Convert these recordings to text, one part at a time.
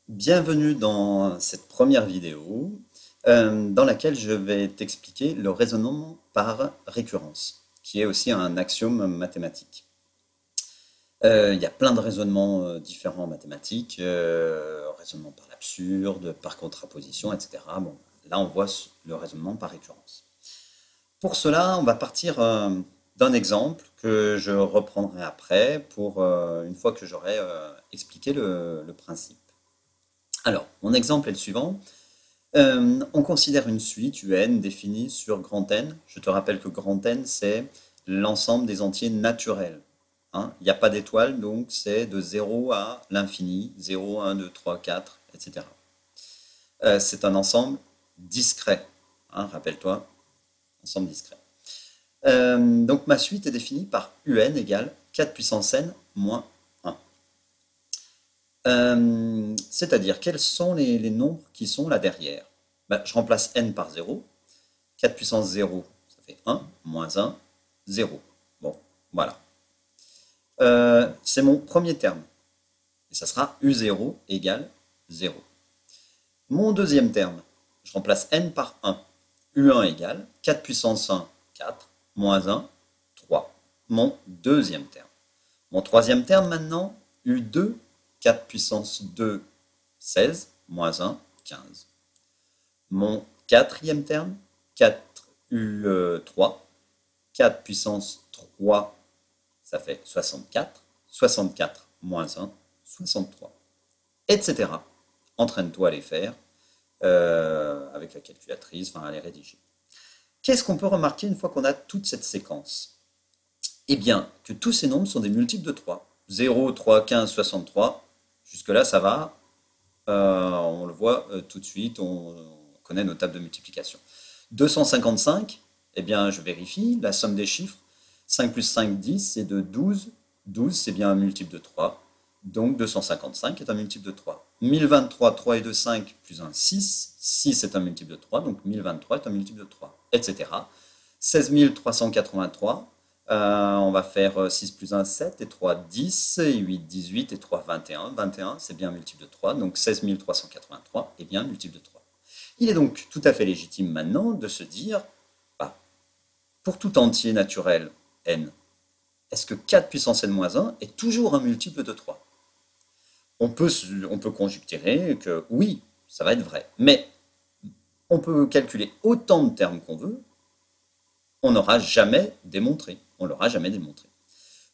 Bienvenue dans cette première vidéo dans laquelle je vais t'expliquer le raisonnement par récurrence, qui est aussi un axiome mathématique. Il y a plein de raisonnements différents en mathématiques, raisonnement par l'absurde, par contraposition, etc. Bon, là on voit le raisonnement par récurrence. Pour cela, on va partir d'un exemple que je reprendrai après pour une fois que j'aurai expliqué le principe. Alors, mon exemple est le suivant. On considère une suite UN définie sur grand N. Je te rappelle que grand N, c'est l'ensemble des entiers naturels, hein. Il n'y a pas d'étoile, donc c'est de 0 à l'infini, 0, 1, 2, 3, 4, etc. C'est un ensemble discret, hein, rappelle-toi, ensemble discret. Donc ma suite est définie par UN égale 4 puissance n moins 1. C'est-à-dire, quels sont les nombres qui sont là derrière? Ben, je remplace n par 0. 4 puissance 0, ça fait 1, moins 1, 0. Bon, voilà. C'est mon premier terme. Et ça sera U0 égale 0. Mon deuxième terme, je remplace n par 1. U1 égale 4 puissance 1, 4, moins 1, 3. Mon deuxième terme. Mon troisième terme maintenant, U2, 4 puissance 2, 16, moins 1, 15. Mon quatrième terme, 4U3, 4 puissance 3, ça fait 64. 64 moins 1, 63. Etc. Entraîne-toi à les faire avec la calculatrice, enfin à les rédiger. Qu'est-ce qu'on peut remarquer une fois qu'on a toute cette séquence? Eh bien, que tous ces nombres sont des multiples de 3. 0, 3, 15, 63. Jusque-là, ça va. On le voit tout de suite, on connaît nos tables de multiplication. 255, eh bien, je vérifie la somme des chiffres. 5 plus 5, 10, c'est de 12. 12, c'est bien un multiple de 3. Donc 255 est un multiple de 3. 1023, 3 et 2, 5, plus 1, 6. 6 est un multiple de 3, donc 1023 est un multiple de 3, etc. 16 383, on va faire 6 plus 1, 7, et 3, 10, et 8, 18, et 3, 21. 21, c'est bien un multiple de 3, donc 16 383 est bien un multiple de 3. Il est donc tout à fait légitime maintenant de se dire, bah, pour tout entier naturel n, est-ce que 4 puissance n-1 est toujours un multiple de 3? On peut conjecturer que oui, ça va être vrai, mais on peut calculer autant de termes qu'on veut, on n'aura jamais démontré. On l'aura jamais démontré.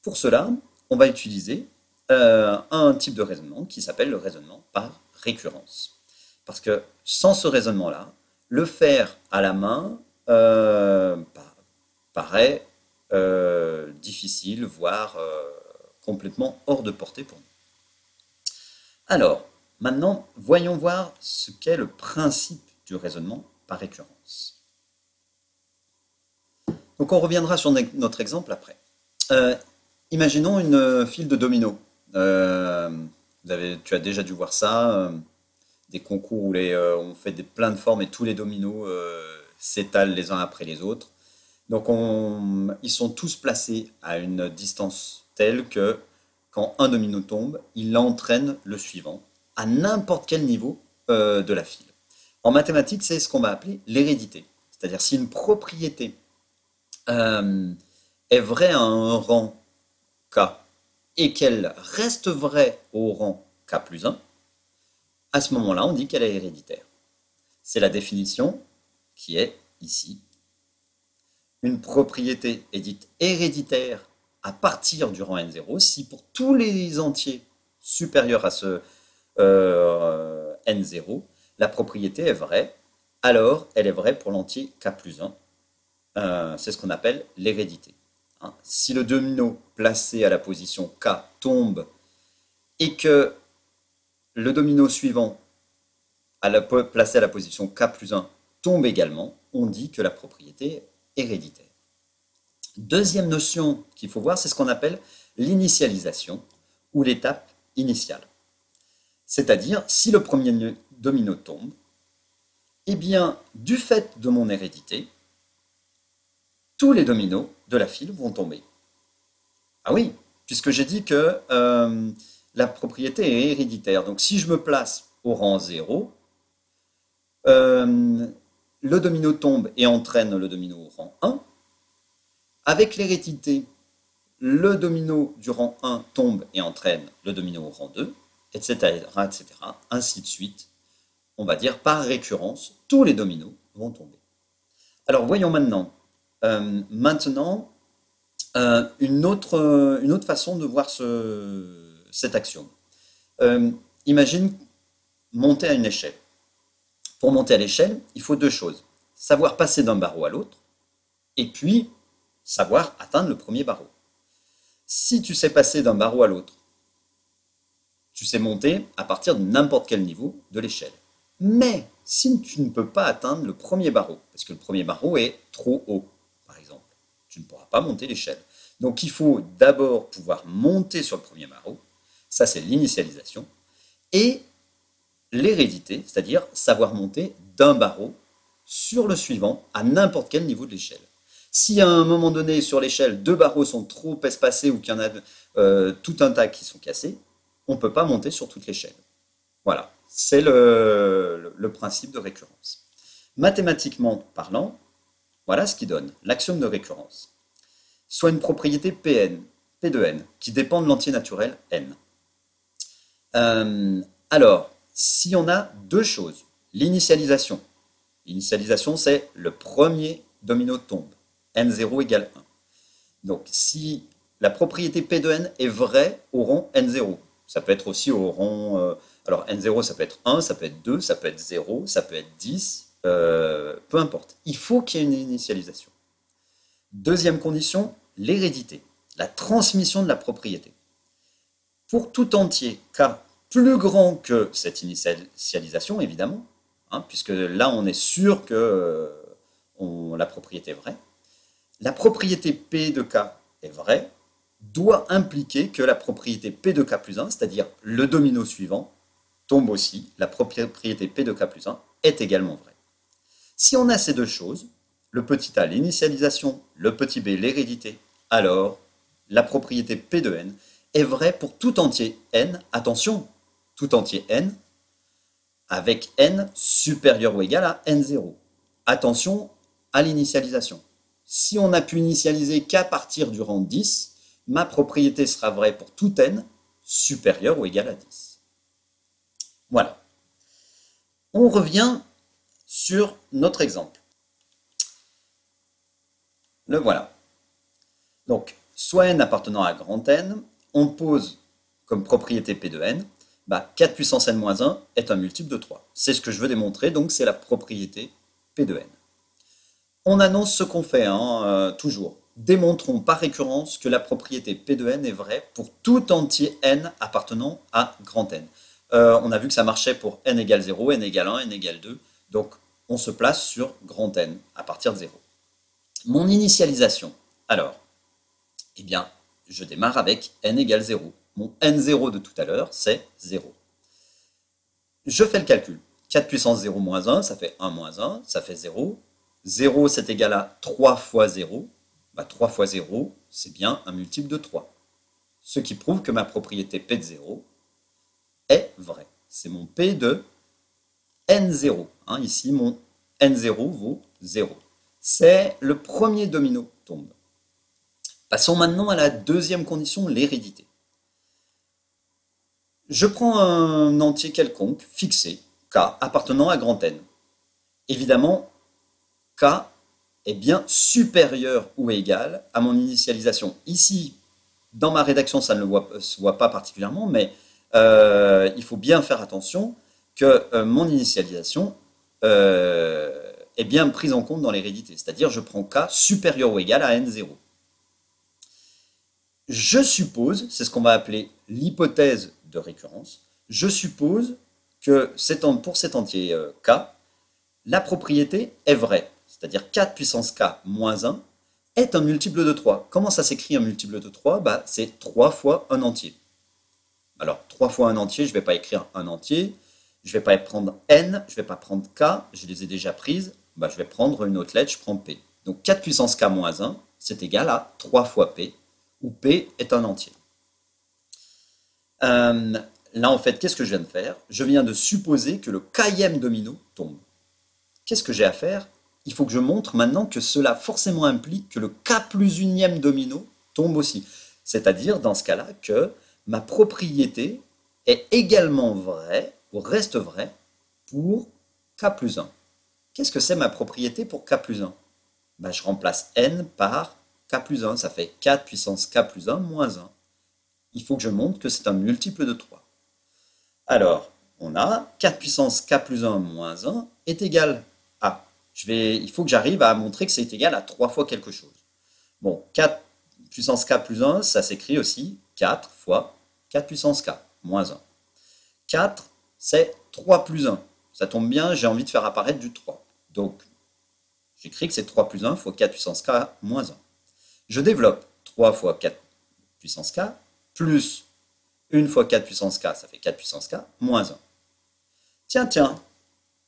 Pour cela, on va utiliser un type de raisonnement qui s'appelle le raisonnement par récurrence. Parce que sans ce raisonnement-là, le faire à la main paraît difficile, voire complètement hors de portée pour nous. Alors, maintenant, voyons voir ce qu'est le principe du raisonnement par récurrence. Donc on reviendra sur notre exemple après. Imaginons une file de dominos. Tu as déjà dû voir ça, des concours où on fait plein de formes et tous les dominos s'étalent les uns après les autres. Donc ils sont tous placés à une distance telle que quand un domino tombe, il entraîne le suivant à n'importe quel niveau de la file. En mathématiques, c'est ce qu'on va appeler l'hérédité. C'est-à-dire si une propriété est vraie à un rang k et qu'elle reste vraie au rang k plus 1, à ce moment-là, on dit qu'elle est héréditaire. C'est la définition qui est ici. Une propriété est dite héréditaire à partir du rang n0 si pour tous les entiers supérieurs à ce n0, la propriété est vraie, alors elle est vraie pour l'entier k plus 1. C'est ce qu'on appelle l'hérédité. Hein. Si le domino placé à la position k tombe et que le domino suivant placé à la position k plus 1 tombe également, on dit que la propriété est héréditaire. Deuxième notion qu'il faut voir, c'est ce qu'on appelle l'initialisation ou l'étape initiale. C'est-à-dire, si le premier domino tombe, eh bien, du fait de mon hérédité, tous les dominos de la file vont tomber. Ah oui, puisque j'ai dit que la propriété est héréditaire. Donc si je me place au rang 0. Le domino tombe et entraîne le domino au rang 1. Avec l'hérédité, le domino du rang 1 tombe et entraîne le domino au rang 2, etc., etc. Ainsi de suite. On va dire par récurrence, tous les dominos vont tomber. Alors voyons maintenant, une autre façon de voir cet axiome. Imagine monter à une échelle. Pour monter à l'échelle, il faut deux choses. Savoir passer d'un barreau à l'autre, et puis savoir atteindre le premier barreau. Si tu sais passer d'un barreau à l'autre, tu sais monter à partir de n'importe quel niveau de l'échelle. Mais si tu ne peux pas atteindre le premier barreau, parce que le premier barreau est trop haut, par exemple, tu ne pourras pas monter l'échelle. Donc il faut d'abord pouvoir monter sur le premier barreau, ça c'est l'initialisation, et l'hérédité, c'est-à-dire savoir monter d'un barreau sur le suivant à n'importe quel niveau de l'échelle. Si à un moment donné sur l'échelle, deux barreaux sont trop espacés ou qu'il y en a tout un tas qui sont cassés, on ne peut pas monter sur toute l'échelle. Voilà, c'est le principe de récurrence. Mathématiquement parlant, voilà ce qui donne l'axiome de récurrence. Soit une propriété Pn, P de n, qui dépend de l'entier naturel n. Alors, si on a deux choses, l'initialisation. L'initialisation, c'est le premier domino tombe. n0 égale 1. Donc, si la propriété P de n est vraie au rang n0, ça peut être aussi au rang... alors, n0, ça peut être 1, ça peut être 2, ça peut être 0, ça peut être 10, peu importe. Il faut qu'il y ait une initialisation. Deuxième condition, l'hérédité, la transmission de la propriété. Pour tout entier k plus grand que cette initialisation, évidemment, hein, puisque là on est sûr que la propriété est vraie, la propriété P de k est vraie, doit impliquer que la propriété P de k plus 1, c'est-à-dire le domino suivant, tombe aussi, la propriété P de k plus 1 est également vraie. Si on a ces deux choses, le petit a l'initialisation, le petit b l'hérédité, alors la propriété P de n est vraie pour tout entier n, attention, tout entier n, avec n supérieur ou égal à n0. Attention à l'initialisation. Si on n'a pu initialiser qu'à partir du rang 10, ma propriété sera vraie pour tout n supérieur ou égal à 10. Voilà. On revient sur notre exemple. Le voilà. Donc, soit n appartenant à grand N, on pose comme propriété P de n, 4 puissance n-1 est un multiple de 3. C'est ce que je veux démontrer, donc c'est la propriété P de n. On annonce ce qu'on fait, toujours. Démontrons par récurrence que la propriété P de n est vraie pour tout entier n appartenant à grand N. On a vu que ça marchait pour n égale 0, n égale 1, n égale 2, donc on se place sur grand N à partir de 0. Mon initialisation, alors, eh bien, je démarre avec n égale 0. Mon n0 de tout à l'heure, c'est 0. Je fais le calcul. 4 puissance 0 moins 1, ça fait 1 moins 1, ça fait 0. 0, c'est égal à 3 fois 0. 3 fois 0, c'est bien un multiple de 3. Ce qui prouve que ma propriété P de 0 est vraie. C'est mon P de n0. Ici, mon n0 vaut 0. C'est le premier domino tombe. Passons maintenant à la deuxième condition, l'hérédité. Je prends un entier quelconque, fixé, k, appartenant à grand N. Évidemment, k est bien supérieur ou égal à mon initialisation. Ici, dans ma rédaction, ça ne se voit pas particulièrement, mais il faut bien faire attention que mon initialisation est bien prise en compte dans l'hérédité. C'est-à-dire, je prends k supérieur ou égal à n0. Je suppose, c'est ce qu'on va appeler l'hypothèse de récurrence, je suppose que pour cet entier k, la propriété est vraie. C'est-à-dire 4 puissance k moins 1 est un multiple de 3. Comment ça s'écrit un multiple de 3 ? C'est 3 fois un entier. Alors, 3 fois un entier, je ne vais pas écrire un entier, je ne vais pas prendre n, je ne vais pas prendre k, je les ai déjà prises, je vais prendre une autre lettre, je prends p. Donc 4 puissance k moins 1, c'est égal à 3 fois p, où p est un entier. là, en fait, qu'est-ce que je viens de faire? Je viens de supposer que le kème domino tombe. Qu'est-ce que j'ai à faire? Il faut que je montre maintenant que cela forcément implique que le k plus unième domino tombe aussi. C'est-à-dire, dans ce cas-là, que ma propriété est également vraie, ou reste vraie, pour k plus 1. Qu'est-ce que c'est ma propriété pour k plus 1? Ben, je remplace n par k plus 1, ça fait 4 puissance k plus 1 moins 1. Il faut que je montre que c'est un multiple de 3. Alors, on a 4 puissance k plus 1 moins 1 est égal à. Il faut que j'arrive à montrer que c'est égal à 3 fois quelque chose. Bon, 4 puissance k plus 1, ça s'écrit aussi 4 fois 4 puissance k moins 1. 4, c'est 3 plus 1. Ça tombe bien, j'ai envie de faire apparaître du 3. Donc, j'écris que c'est 3 plus 1 fois 4 puissance k moins 1. Je développe 3 fois 4 puissance k plus 1 fois 4 puissance k, ça fait 4 puissance k moins 1. Tiens,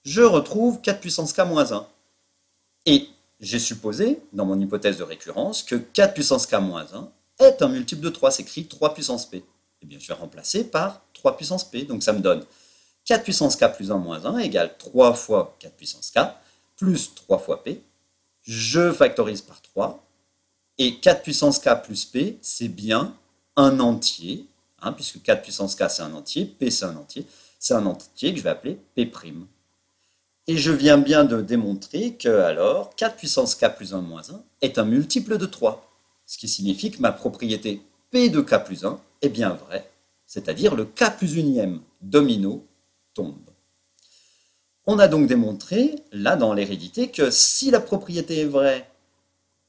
je retrouve 4 puissance k moins 1. Et j'ai supposé, dans mon hypothèse de récurrence, que 4 puissance k moins 1 est un multiple de 3, c'est écrit 3 puissance p. Eh bien, je vais remplacer par 3 puissance p, donc ça me donne 4 puissance k plus 1 moins 1 égale 3 fois 4 puissance k plus 3 fois p. Je factorise par 3, et 4 puissance k plus p, c'est bien un entier, puisque 4 puissance k c'est un entier, p c'est un entier que je vais appeler p'. Et je viens bien de démontrer que alors 4 puissance k plus 1 moins 1 est un multiple de 3, ce qui signifie que ma propriété p de k plus 1 est bien vraie, c'est-à-dire le k plus unième domino tombe. On a donc démontré, là dans l'hérédité, que si la propriété est vraie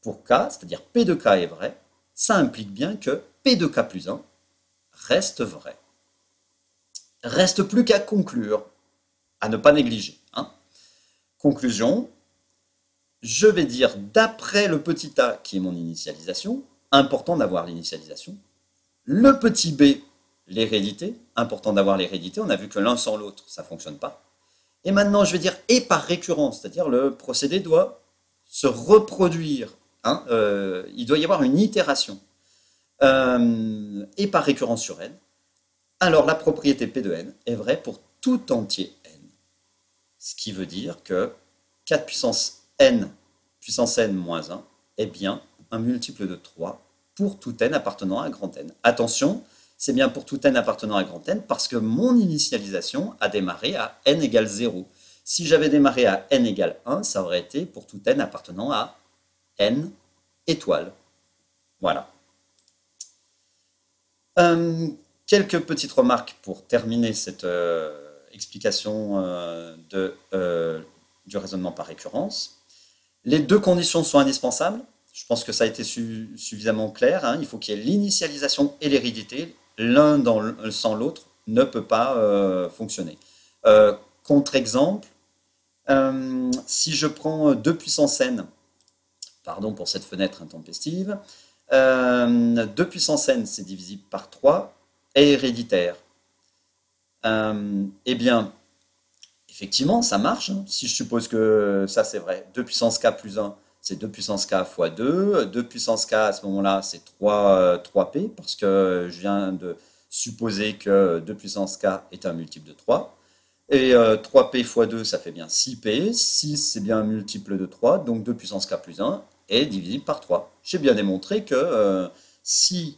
pour k, c'est-à-dire p de k est vrai, ça implique bien que p de k plus 1 reste vrai. Reste plus qu'à conclure, à ne pas négliger. Conclusion, je vais dire d'après le petit a qui est mon initialisation, important d'avoir l'initialisation, le petit b, l'hérédité, important d'avoir l'hérédité, on a vu que l'un sans l'autre, ça ne fonctionne pas. Et maintenant, je vais dire et par récurrence, c'est-à-dire le procédé doit se reproduire. Il doit y avoir une itération. Et par récurrence sur n. Alors, la propriété P de n est vraie pour tout entier n. Ce qui veut dire que 4 puissance n moins 1 est bien un multiple de 3 pour tout n appartenant à grand N. Attention, c'est bien pour tout n appartenant à grand N parce que mon initialisation a démarré à n égale 0. Si j'avais démarré à n égale 1, ça aurait été pour tout n appartenant à n étoiles. Voilà. Quelques petites remarques pour terminer cette explication du raisonnement par récurrence. Les deux conditions sont indispensables. Je pense que ça a été suffisamment clair. Il faut qu'il y ait l'initialisation et l'hérédité. L'un sans l'autre ne peut pas fonctionner. Contre-exemple, si je prends 2 puissance n, pardon pour cette fenêtre intempestive, 2 puissance n, c'est divisible par 3, est héréditaire. Eh bien, effectivement, ça marche. Si je suppose que ça, c'est vrai. 2 puissance k plus 1, c'est 2 puissance k fois 2. 2 puissance k, à ce moment-là, c'est 3p, parce que je viens de supposer que 2 puissance k est un multiple de 3. Et 3p fois 2, ça fait bien 6p. 6, c'est bien un multiple de 3, donc 2 puissance k plus 1 est divisible par 3. J'ai bien démontré que si,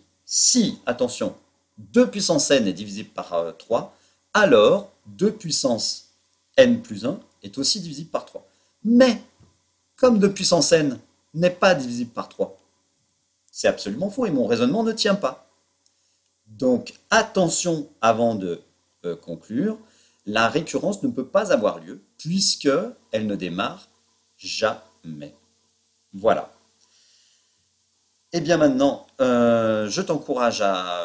attention, 2 puissance n est divisible par 3, alors 2 puissance n plus 1 est aussi divisible par 3. Mais, comme 2 puissance n n'est pas divisible par 3, c'est absolument faux et mon raisonnement ne tient pas. Donc, attention avant de conclure, la récurrence ne peut pas avoir lieu puisqu'elle ne démarre jamais. Voilà. Et bien maintenant, je t'encourage à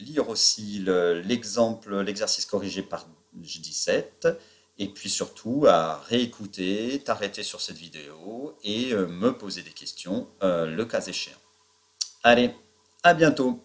lire aussi l'exercice corrigé par J17 et puis surtout à réécouter, t'arrêter sur cette vidéo et me poser des questions le cas échéant. Allez, à bientôt!